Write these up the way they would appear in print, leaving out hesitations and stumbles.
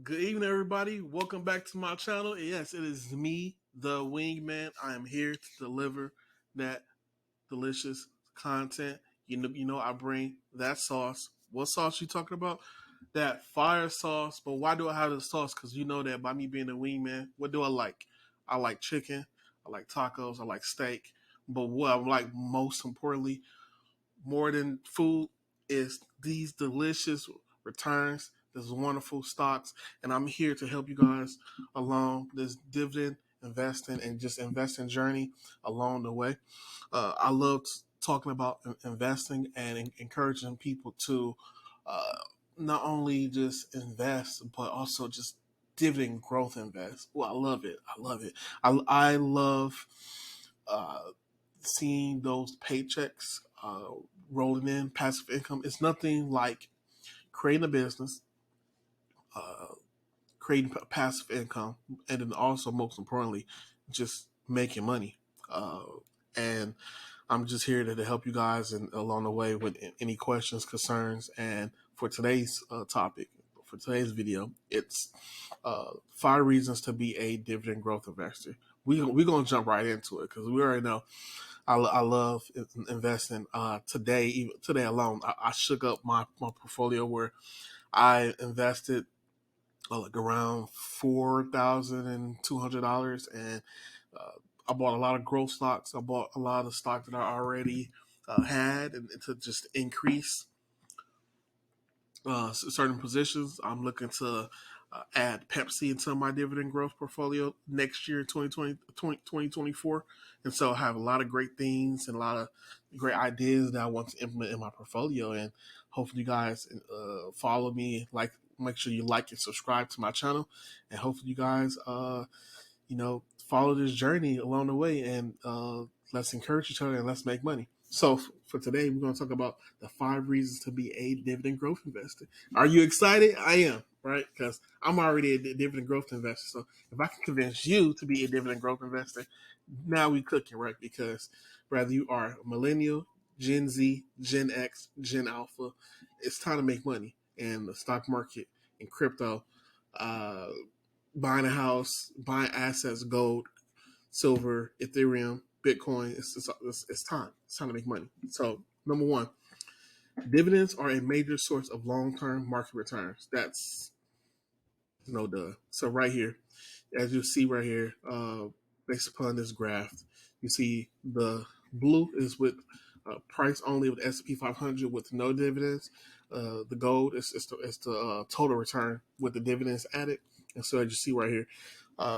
Good evening, everybody. Welcome back to my channel. Yes, it is me, the Wingman. I am here to deliver that delicious content. You know, I bring that sauce. What sauce you talking about? That fire sauce. But why do I have the sauce? Because you know that by me being a Wingman, what do I like? I like chicken. I like tacos. I like steak. But what I like most importantly, more than food, is these delicious returns, this wonderful stocks, and I'm here to help you guys along this dividend investing and just investing journey along the way. I love talking about investing and encouraging people to uh, not only just invest but also just dividend growth invest. Well, I love it. I love it. I love uh, seeing those paychecks rolling in, passive income. It's nothing like creating a business, uh, creating passive income, and then also, most importantly, just making money. And I'm just here to help you guys and along the way with any questions, concerns, and for today's topic, for today's video, it's 5 reasons to be a dividend growth investor. We're gonna jump right into it because we already know I love investing. Today alone, I shook up my portfolio where I invested like around $4,200, and uh, I bought a lot of growth stocks. I bought a lot of stock that I already had, and to just increase certain positions. I'm looking to add Pepsi into my dividend growth portfolio next year, 2024. And so I have a lot of great things and a lot of great ideas that I want to implement in my portfolio. And hopefully you guys follow me, make sure you like and subscribe to my channel. And hopefully you guys, follow this journey along the way, and let's encourage each other and let's make money. So for today, we're going to talk about the 5 reasons to be a dividend growth investor. Are you excited? I am, right? Because I'm already a dividend growth investor. So if I can convince you to be a dividend growth investor, now we cooking, right? Because whether you are millennial, Gen Z, Gen X, Gen Alpha, it's time to make money in the stock market, in crypto, uh, buying a house, buying assets, gold, silver, Ethereum, Bitcoin. It's time. It's time to make money. So, number one, dividends are a major source of long term market returns. That's no duh. So, right here, as you see right here, based upon this graph, you see the blue is with price only with S&P 500 with no dividends. The gold is the total return with the dividends added. And so as you see right here,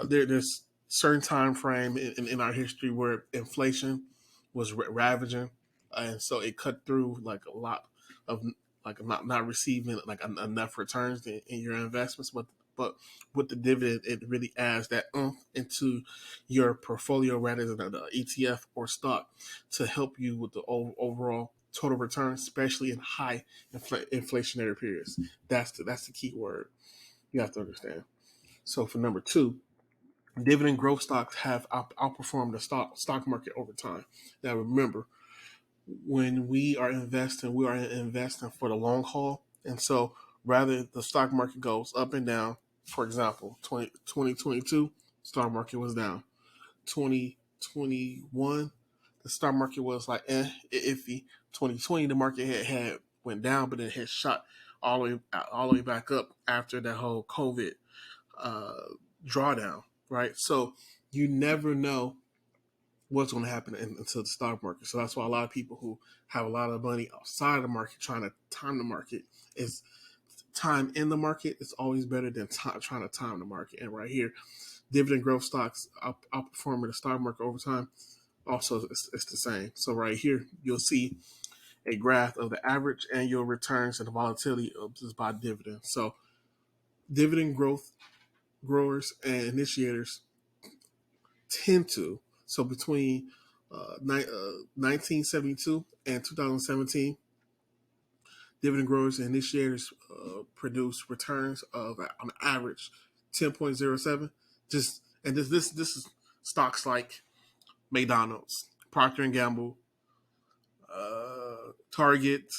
there's certain time frame in our history where inflation was ravaging, and so it cut through like a lot of like not receiving like enough returns in your investments, but with the dividend, it really adds that into your portfolio rather than an ETF or stock to help you with the overall total return, especially in high inflationary periods. That's the key word you have to understand. So for number two, dividend growth stocks have outperformed the stock market over time. Now remember, when we are investing for the long haul, and so rather the stock market goes up and down. For example, 2022 stock market was down. 2021 the stock market was like iffy. 2020 the market had went down, but it had shot all the way back up after that whole COVID uh, drawdown, right? So you never know what's going to happen into the stock market. So that's why a lot of people who have a lot of money outside of the market trying to time the market is time in the market is always better than trying to time the market. And right here, dividend growth stocks outperforming the stock market over time. Also, it's the same. So right here, you'll see a graph of the average annual returns and the volatility of just by dividend. So dividend growers and initiators tend to. So between 1972 and 2017, dividend growers and initiators produce returns of on average 10.07. Just and this is stocks like McDonald's, Procter and Gamble, Target,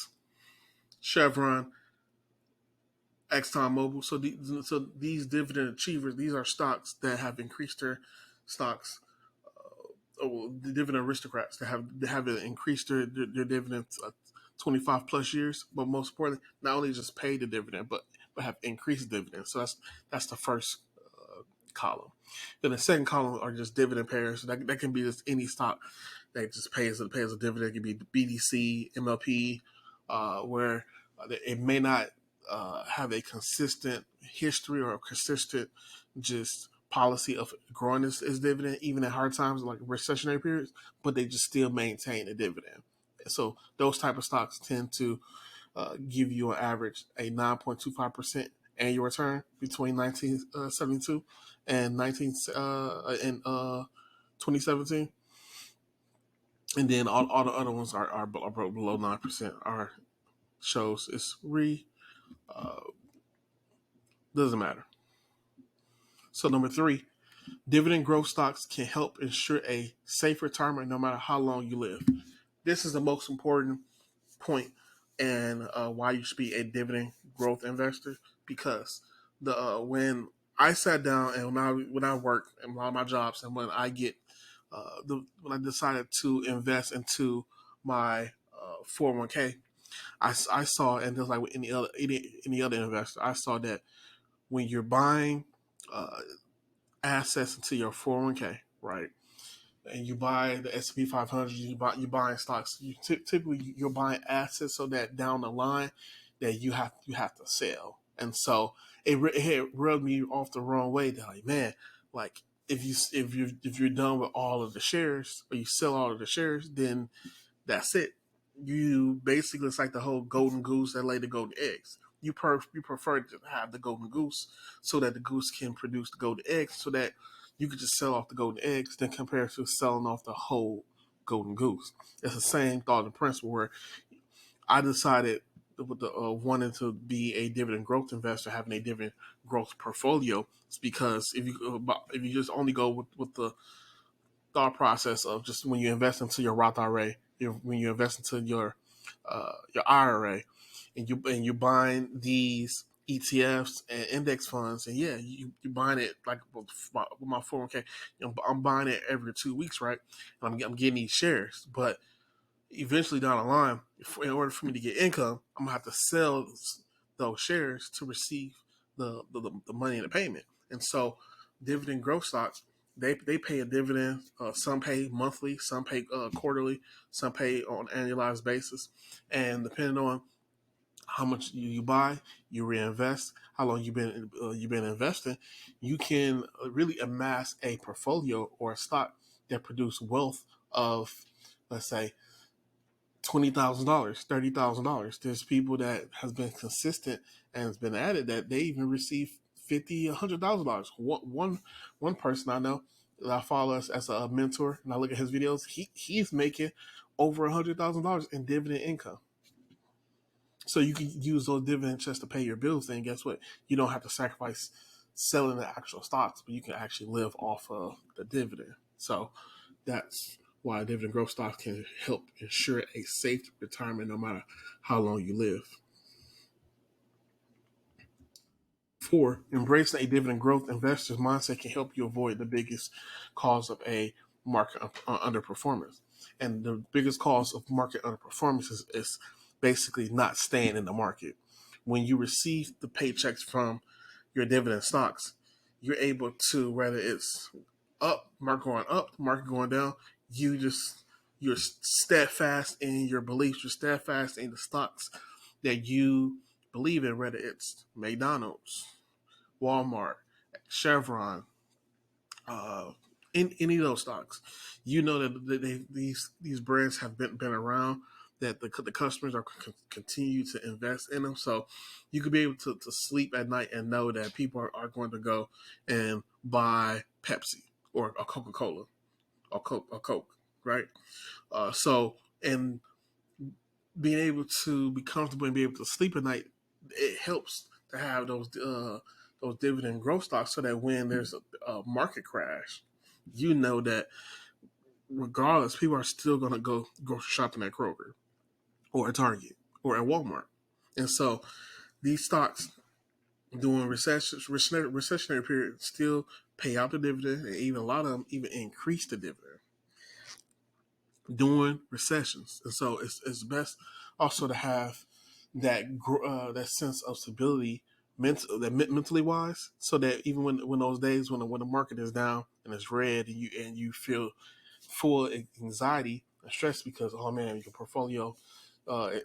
Chevron, ExxonMobil. So these dividend achievers, these are stocks that have increased their stocks. The dividend aristocrats that have increased their dividends 25 plus years, but most importantly, not only just pay the dividend, but have increased dividends. So that's the first column. Then the second column are just dividend payers. That can be just any stock that just pays a dividend. It could be BDC, MLP, where it may not have a consistent history or a consistent just policy of growing its dividend, even in hard times like recessionary periods, but they just still maintain a dividend. So those type of stocks tend to give you on average a 9.25% annual return between 1972 and 2017, and then all the other ones are below 9%. Are shows it's doesn't matter. So number three, dividend growth stocks can help ensure a safe retirement no matter how long you live. This is the most important point and why you should be a dividend growth investor, because the when I sat down and when I work in a lot of my jobs, and when I get when I decided to invest into my 401k, I saw, and just like with any other investor, I saw that when you're buying uh, assets into your 401k, right? And you buy the S&P 500, you're buying stocks. Typically you're buying assets so that down the line that you have to sell. And so it rubbed me off the wrong way. That like, man, like if you're done with all of the shares, or you sell all of the shares, then that's it. You basically, it's like the whole golden goose that laid the golden eggs. You prefer to have the golden goose so that the goose can produce the golden eggs, so that you could just sell off the golden eggs than compared to selling off the whole golden goose. It's the same thought and principle where I decided with the wanting to be a dividend growth investor, having a dividend growth portfolio. It's because if you just only go with the thought process of just when you invest into your Roth IRA, when you invest into your IRA, and you're buying these ETFs and index funds, and yeah, you're buying it like with my 401k. I'm buying it every 2 weeks, right? And I'm getting these shares, but eventually down the line, in order for me to get income, I'm gonna have to sell those shares to receive the money and the payment. And so, dividend growth stocks, they pay a dividend. Some pay monthly, some pay quarterly, some pay on an annualized basis, and depending on how much you buy, you reinvest, how long you've been investing, you can really amass a portfolio or a stock that produce wealth of, let's say, $20,000, $30,000. There's people that has been consistent and has been at it that they even receive $50,000, $100,000. One person I know that I follow as a mentor, and I look at his videos. He's making over $100,000 in dividend income. So you can use those dividends just to pay your bills. And guess what? You don't have to sacrifice selling the actual stocks, but you can actually live off of the dividend. So that's why dividend growth stocks can help ensure a safe retirement no matter how long you live. Four, embracing a dividend growth investor's mindset can help you avoid the biggest cause of a market underperformance. And the biggest cause of market underperformance is basically not staying in the market. When you receive the paychecks from your dividend stocks, you're able to, whether it's market going up, market going down, you're steadfast in your beliefs, you're steadfast in the stocks that you believe in, whether it's McDonald's, Walmart, Chevron, uh, in any of those stocks. You know that these brands have been around, that the customers are continue to invest in them. So you could be able to sleep at night and know that people are going to go and buy Pepsi or a Coca Cola or Coke, right? And being able to be comfortable and be able to sleep at night, it helps to have those dividend growth stocks, so that when there's a market crash, you know that regardless, people are still going to go grocery shopping at Kroger or at Target or at Walmart. And so these stocks, during recessionary period still pay out the dividend, and even a lot of them even increase the dividend during recessions. And so it's best also to have that sense of stability mentally wise, so that even when those days when the market is down and it's red and you feel full anxiety and stress because, oh man, your portfolio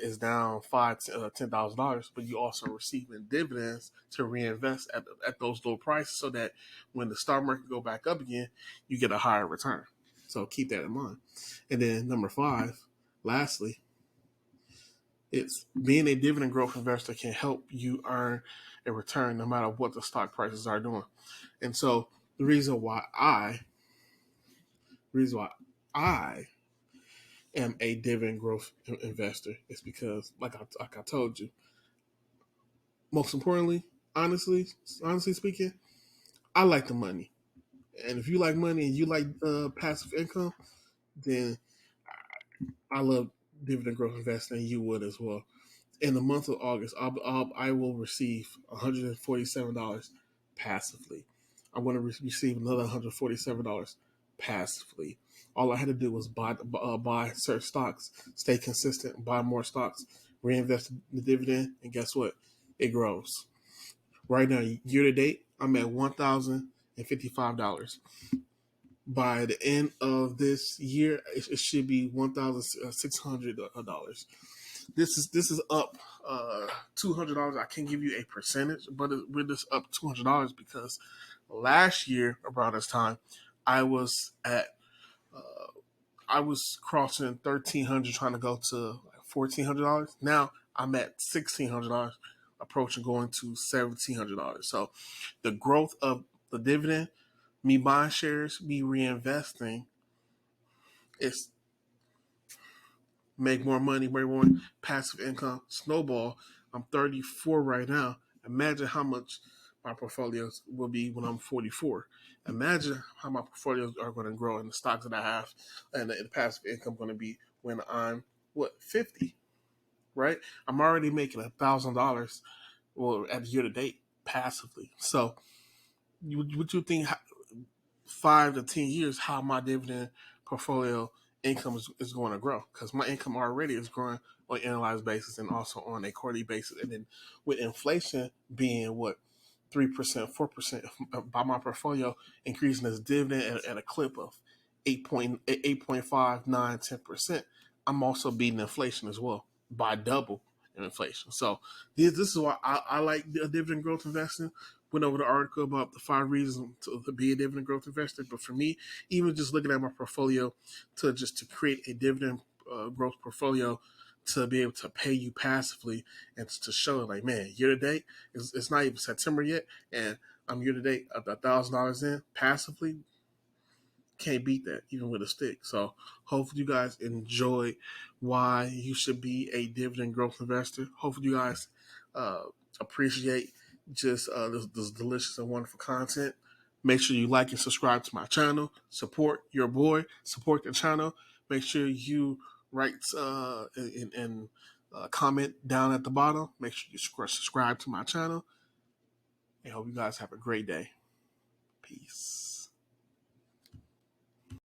is down $10,000, but you also receiving dividends to reinvest at those low prices, so that when the stock market go back up again, you get a higher return. So keep that in mind. And then number 5, lastly, it's being a dividend growth investor can help you earn a return no matter what the stock prices are doing. And so the reason why I am a dividend growth investor is because, like I told you, most importantly, honestly speaking, I like the money. And if you like money and you like passive income, then I love dividend growth investing, and you would as well. In the month of August, I will receive $147 passively. I'm going to receive another $147 passively. All I had to do was buy certain stocks, stay consistent, buy more stocks, reinvest the dividend, and guess what? It grows. Right now, year to date, I'm at $1,055. By the end of this year, it should be $1,600. This is up $200. I can't give you a percentage, but we're just up $200 because last year around this time, I was at I was crossing 1,300, trying to go to $1,400. Now I'm at $1,600, approaching going to $1,700. So the growth of the dividend, me buying shares, me reinvesting, it's make more money, make more passive income, snowball. I'm 34 right now. Imagine how much my portfolios will be when I'm 44. Imagine how my portfolios are going to grow in the stocks that I have, and the passive income going to be when I'm 50, right? I'm already making $1,000, well, at year to date passively. So, would you think 5 to 10 years how my dividend portfolio income is going to grow? Because my income already is growing on an annualized basis and also on a quarterly basis. And then with inflation being what 3%, 4% by my portfolio, increasing its dividend at a clip of 8.5, 9, 10%, I'm also beating inflation as well by double in inflation. So this is why I like dividend growth investing. Went over the article about the 5 reasons to be a dividend growth investor. But for me, even just looking at my portfolio to create a dividend growth portfolio to be able to pay you passively and to show like, man, year to date, it's not even September yet, and I'm year to date $1,000 in passively. Can't beat that even with a stick. So hopefully you guys enjoy why you should be a dividend growth investor. Hopefully you guys uh, appreciate just this delicious and wonderful content. Make sure you like and subscribe to my channel. Support your boy. Support the channel. Make sure you write and comment down at the bottom. Make sure you subscribe to my channel. And hope you guys have a great day. Peace.